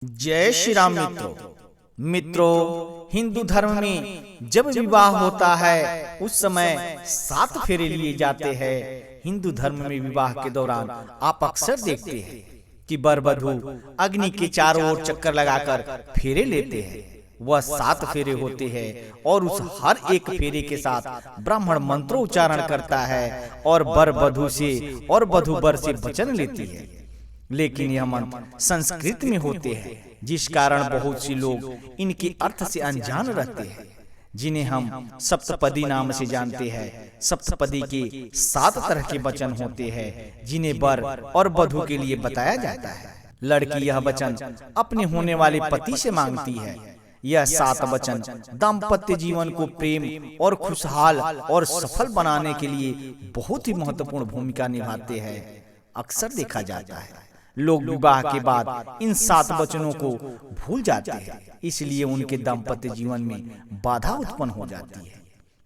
जय श्री राम मित्रों, हिंदू धर्म में जब विवाह होता है उस समय 7 फेरे लिए जाते हैं। हिंदू धर्म में विवाह के दौरान आप अक्सर देखते हैं कि वर वधू अग्नि के चारों ओर चक्कर लगाकर फेरे लेते हैं। वह 7 फेरे होते हैं और उस हर एक फेरे के साथ ब्राह्मण मंत्रोच्चारण करता है और वर वधू से और वधू वर से वचन लेती है। लेकिन यह मंत्र संस्कृत में होते हैं, जिस कारण बहुत सी लोग इनके अर्थ से अनजान रहते हैं, जिन्हें हम सप्तपदी नाम से जानते हैं। सप्तपदी के 7 तरह के वचन होते हैं जिन्हें वर और वधू के लिए बताया जाता है। लड़की यह वचन अपने होने वाले पति से मांगती है। यह 7 वचन दाम्पत्य जीवन को प्रेम और खुशहाल और सफल बनाने के लिए बहुत ही महत्वपूर्ण भूमिका निभाते हैं। अक्सर देखा जाता है लोग विवाह के बाद इन 7 वचनों को भूल जाते हैं, इसलिए उनके दाम्पत्य जीवन में बाधा उत्पन्न हो जाती है।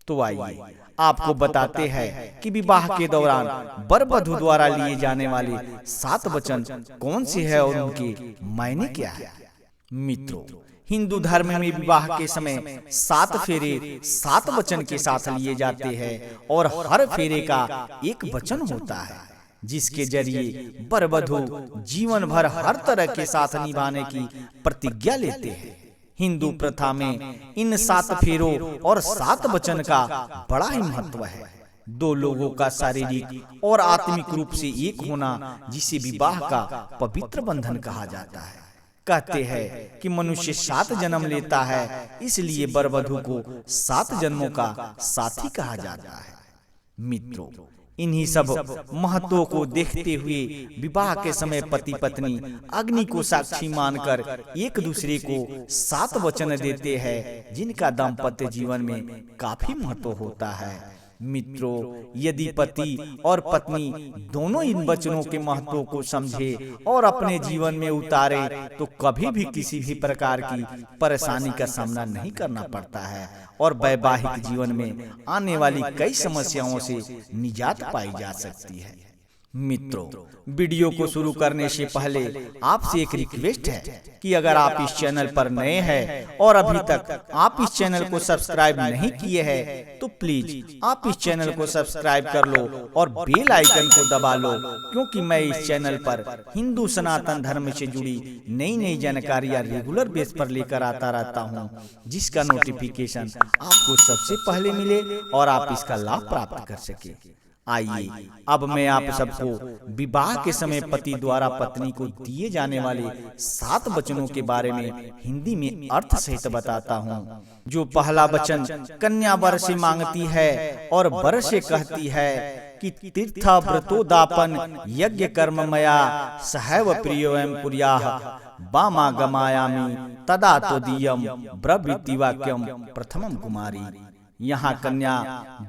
तो आइए आपको बताते हैं कि विवाह के दौरान वर वधू द्वारा लिए जाने वाले 7 वचन कौन से हैं और उनके मायने क्या है। मित्रों, हिंदू धर्म में विवाह के समय 7 फेरे 7 वचन के साथ लिए जाते हैं और हर फेरे का एक वचन होता है जिसके जरिए वर वधू जीवन भर हर तरह के साथ निभाने की प्रतिज्ञा लेते हैं। हिंदू प्रथा में इन 7 फेरों और 7 वचन का बड़ा ही महत्व है। 2 लोगों का शारीरिक और आत्मिक रूप से एक होना, जिसे विवाह का पवित्र बंधन कहा जाता है। कहते हैं कि मनुष्य 7 जन्म लेता है, इसलिए वर वधू को 7 जन्मों का साथी कहा जाता है। मित्रों, इन्हीं सब महत्वों को देखते हुए विवाह के समय पति पत्नी अग्नि को साक्षी मानकर एक दूसरे को 7 वचन देते हैं, जिनका दाम्पत्य जीवन में काफी महत्व होता है। मित्रों, यदि पति और पत्नी दोनों इन वचनों के महत्व को समझे और अपने जीवन में उतारे तो कभी भी किसी भी प्रकार की परेशानी का सामना नहीं करना पड़ता है और वैवाहिक जीवन में आने वाली कई समस्याओं से निजात पाई जा सकती है। मित्रों, वीडियो को शुरू करने से पहले आपसे एक रिक्वेस्ट है कि अगर आप इस चैनल पर नए हैं और अभी तक आप इस चैनल को सब्सक्राइब नहीं किए हैं तो प्लीज आप इस चैनल को सब्सक्राइब कर लो और बेल आइकन को दबा लो, क्योंकि मैं इस चैनल पर हिंदू सनातन धर्म से जुड़ी नई जानकारियाँ रेगुलर बेस पर लेकर आता रहता हूँ, जिसका नोटिफिकेशन आपको सबसे पहले मिले और आप इसका लाभ प्राप्त कर सके। आइए अब मैं आप सबको विवाह के समय पति द्वारा पत्नी को दिए जाने वाले 7 वचनों के बारे में हिंदी में अर्थ सहित बताता हूँ। जो पहला वचन कन्या वर से मांगती है और वर से कहती है कि तीर्थ व्रतोदापन यज्ञ कर्म मया सहैव प्रियोयम कुर्याः वामा गमायामि तदा तोदीयम ब्रवीति वाक्यम प्रथमम कुमारी। यहाँ कन्या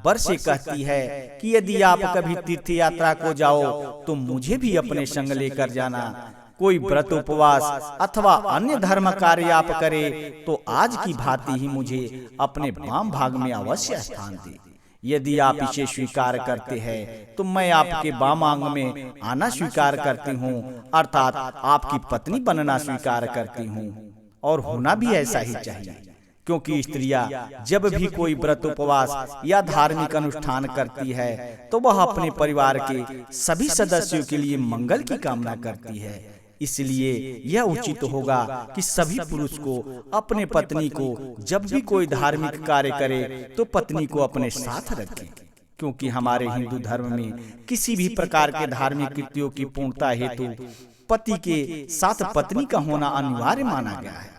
वर से कहती है कि यदि आप कभी तीर्थ यात्रा को जाओ तो मुझे भी अपने संग लेकर जाना। कोई व्रत उपवास अथवा अन्य धर्म कार्य आप करे तो आज की भांति ही मुझे अपने वाम भाग में अवश्य स्थान दे। यदि आप इसे स्वीकार करते हैं तो मैं आपके वामांग में आना स्वीकार करती हूँ, अर्थात आपकी पत्नी बनना स्वीकार करती हूँ। और होना भी ऐसा ही चाहिए, क्योंकि स्त्रियां जब भी कोई व्रत उपवास या धार्मिक अनुष्ठान करती है तो वह अपने परिवार के सभी सदस्यों के लिए मंगल की कामना करती है। इसलिए यह उचित होगा कि सभी पुरुष को अपने पत्नी को जब भी कोई धार्मिक कार्य करे तो पत्नी को अपने साथ रखे, क्योंकि हमारे हिंदू धर्म में किसी भी प्रकार के धार्मिक कृत्यों की पूर्णता हेतु पति के साथ पत्नी का होना अनिवार्य माना गया है।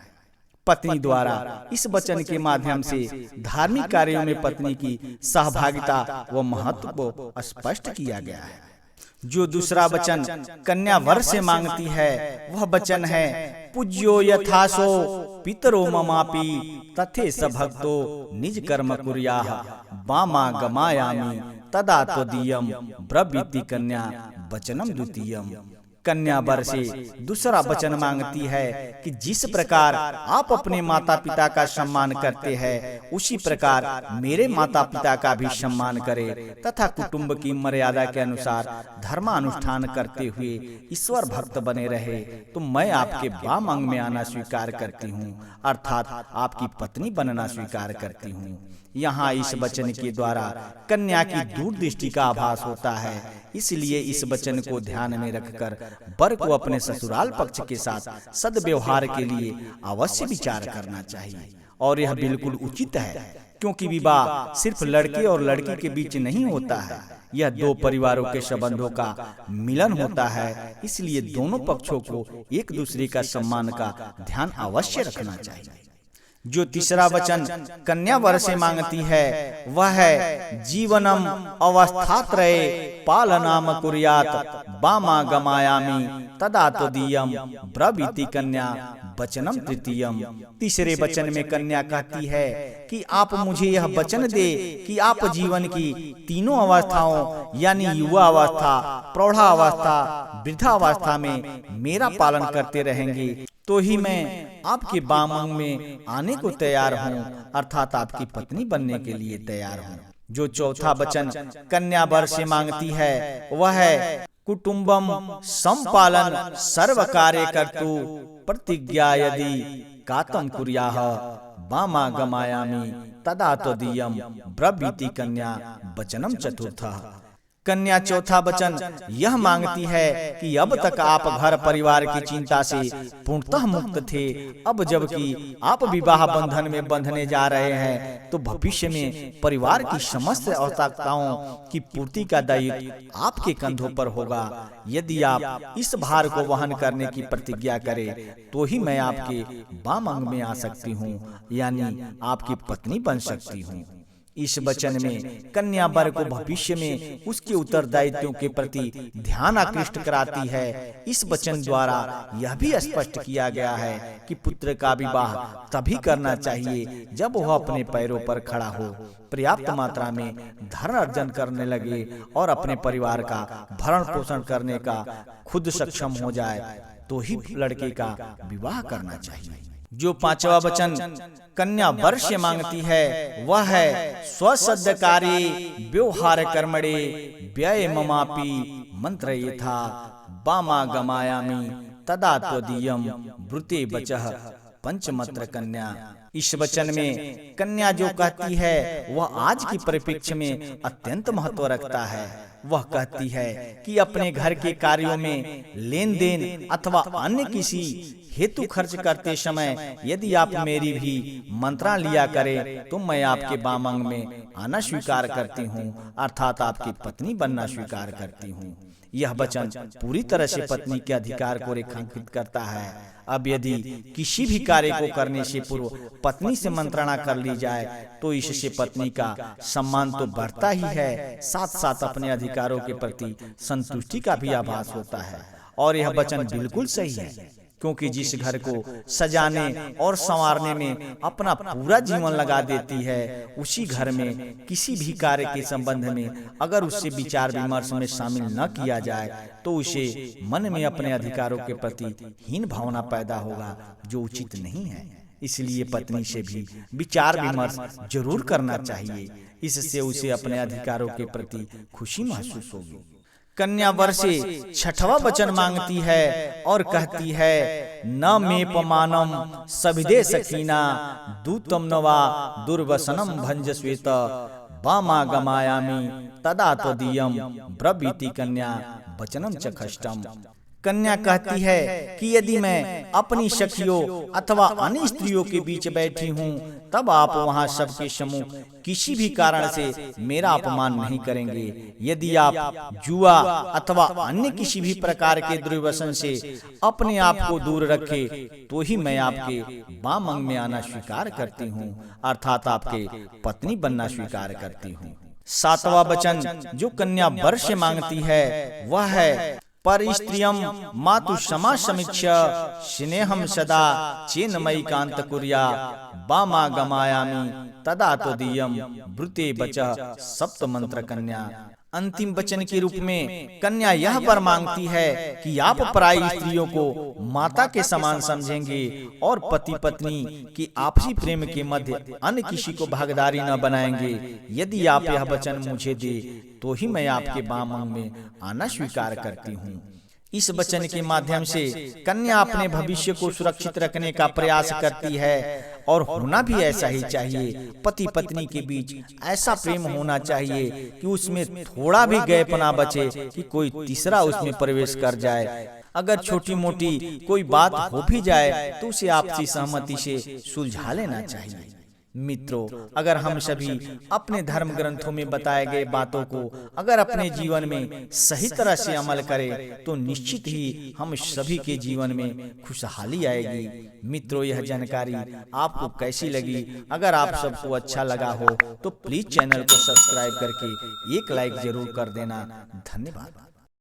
पत्नी द्वारा इस वचन के माध्यम से धार्मिक कार्यों में पत्नी की सहभागिता व महत्व को स्पष्ट किया गया है। जो दूसरा वचन कन्या वर से मांगती है वह वचन है पूज्यो यथासो पितरो ममापि तथे स भक्तो निज कर्म कुर्याः वामा गमायामि तदा तोदीयम ब्रवीति कन्या वचनम द्वितीयम। कन्या वर से दूसरा वचन मांगती है कि जिस प्रकार आप अपने माता पिता का सम्मान करते हैं, उसी प्रकार मेरे माता पिता का भी सम्मान करें तथा कुटुंब की मर्यादा के अनुसार धर्मानुष्ठान करते हुए ईश्वर भक्त बने रहे, तो मैं आपके वाम अंग में आना स्वीकार करती हूँ, अर्थात आपकी पत्नी बनना स्वीकार करती हूँ। यहाँ इस वचन के द्वारा कन्या की दूरदृष्टि का आभास होता है, इसलिए इस वचन को ध्यान में रखकर वर को अपने ससुराल पक्ष के साथ सद्व्यवहार के लिए अवश्य विचार करना चाहिए। और यह बिल्कुल उचित है, क्योंकि विवाह सिर्फ लड़के और लड़की के बीच नहीं होता है, यह दो परिवारों के संबंधों का मिलन होता है। इसलिए दोनों पक्षों को एक दूसरे का सम्मान का ध्यान अवश्य रखना चाहिए। जो तीसरा वचन कन्या वर से मांगती है वह है जीवनम अवस्थात्रये पालनाम कुर्यात् वामा गमायामि तदा तदीयम ब्रवीति कन्या वचनम तृतीयम। तीसरे वचन में कन्या कहती है कि आप मुझे यह वचन दे कि आप जीवन की तीनों अवस्थाओं यानी युवा अवस्था, प्रौढ़ावस्था, वृद्धावस्था में मेरा पालन करते रहेंगे, तो ही मैं आपके वाम अंग में आने को तैयार हूँ, अर्थात आपकी पत्नी बनने के लिए तैयार हूँ। जो चौथा वचन कन्या वर से मांगती है वह है कुटुंबम संपालन सर्व कार्य कर्तु प्रतिज्ञा यदि कातम कुर्याः वामा गमायामि तदा तदीयम ब्रवीति कन्या वचनम चतुर्थः। कन्या चौथा वचन यह मांगती है कि अब तक आप घर परिवार की चिंता से पूर्णतः मुक्त थे, अब जबकि आप विवाह बंधन में बंधने जा रहे हैं, तो भविष्य में परिवार की समस्त आवश्यकताओं की पूर्ति का दायित्व आपके कंधों पर होगा। यदि आप इस भार को वहन करने की प्रतिज्ञा करें, तो ही मैं आपके वाम अंग में आ सकती हूँ, यानी आपकी पत्नी बन सकती हूँ। इस वचन में कन्या वर को भविष्य में उसके उत्तरदायित्वों के प्रति ध्यान आकृष्ट कराती है। इस वचन द्वारा यह भी स्पष्ट किया गया है कि पुत्र का विवाह तभी करना चाहिए जब वह अपने पैरों पर खड़ा हो, पर्याप्त मात्रा में धन अर्जन करने लगे और अपने परिवार का भरण पोषण करने का खुद सक्षम हो जाए, तो ही लड़के का विवाह करना चाहिए। जो पांचवा वचन कन्या वर से मांगती है वह है स्वसद्यकारी व्यवहार कर्मणे व्यय ममापि मंत्र यथा वामा गमायामि तदा त्वदीयम ब्रूते वचः पंचमत्र कन्या। इस वचन में कन्या जो कहती है वह आज की परिप्रेक्ष्य में अत्यंत महत्व रखता है। वह कहती है कि अपने घर के कार्यों में लेन देन अथवा अन्य किसी हेतु खर्च करते समय यदि आप मेरी भी मंत्रणा लिया करें, तो मैं आपके वाम अंग में आना स्वीकार करती हूँ, अर्थात आपकी पत्नी बनना स्वीकार करती हूँ। यह वचन पूरी तरह से पत्नी के अधिकार को रेखांकित करता है। अब यदि किसी भी कार्य को करने से पूर्व पत्नी से मंत्रणा कर ली जाए, तो इससे पत्नी का सम्मान तो बढ़ता ही है, साथ साथ अपने अधिकारों के प्रति संतुष्टि का भी आभास होता है। और यह वचन बिल्कुल सही है, क्योंकि जिस घर को सजाने और संवारने में अपना पूरा जीवन लगा देती है, उसी घर में किसी भी कार्य के संबंध में अगर उससे विचार विमर्श में शामिल न किया जाए, तो उसे मन में अपने अधिकारों के प्रति हीन भावना पैदा होगा, जो उचित नहीं है। इसलिए पत्नी से भी विचार विमर्श जरूर करना चाहिए, इससे उसे अपने अधिकारों के प्रति खुशी महसूस होगी। कन्या वर से छठवां वचन मांगती है और कहती है न मेपमानम सविदे सखीना दूतम नवा दुर्वसनम भंजस्वेत वामा गमायामि तदा त्वदीयम ब्रवीति कन्या वचनम च खष्टम। कन्या कहती है कि यदि मैं अपनी सखियों अथवा अन्य स्त्रियों के बीच बैठी हूँ, तब आप वहाँ सबके सम्मुख किसी भी कारण से मेरा अपमान नहीं करेंगे। यदि आप जुआ अथवा अन्य किसी भी प्रकार के दुर्व्यसन से अपने आप को दूर रखे, तो ही मैं आपके वाम अंग में आना स्वीकार करती हूँ, अर्थात आपके पत्नी बनना स्वीकार करती हूँ। सातवां वचन जो कन्या वर से मांगती है वह है परिस्त्रियम मातु समा समीक्ष्य स्नेहम सदा चेन्मयी कांत कुर्या वामा गमायामि तदा त्वदीयम ब्रूते वचः सप्त मंत्र कन्या। अंतिम वचन के रूप में कन्या यह वर मांगती है कि आप पराई स्त्रियों को माता के समान समझेंगे और पति पत्नी के आपसी प्रेम के मध्य अन्य किसी को भागीदारी न बनाएंगे। यदि आप यह वचन मुझे दे तो ही मैं आपके बाम में आना स्वीकार करती हूँ। इस वचन के माध्यम से कन्या अपने भविष्य को सुरक्षित रखने का प्रयास करती है और होना भी ऐसा ही चाहिए। पति पत्नी के बीच ऐसा प्रेम होना चाहिए कि उसमें थोड़ा भी गैप ना बचे कि कोई तीसरा उसमें प्रवेश कर जाए। अगर छोटी मोटी कोई बात हो भी जाए तो उसे आपसी सहमति से सुलझा लेना चाहिए। मित्रों, अगर हम सभी अपने धर्म ग्रंथों में बताए गए बातों को अगर अपने जीवन में सही तरह से अमल करें तो निश्चित ही हम सभी के जीवन में खुशहाली आएगी। मित्रों, यह जानकारी आपको कैसी लगी? अगर आप सबको अच्छा लगा हो तो प्लीज चैनल को सब्सक्राइब करके एक लाइक जरूर कर देना। धन्यवाद।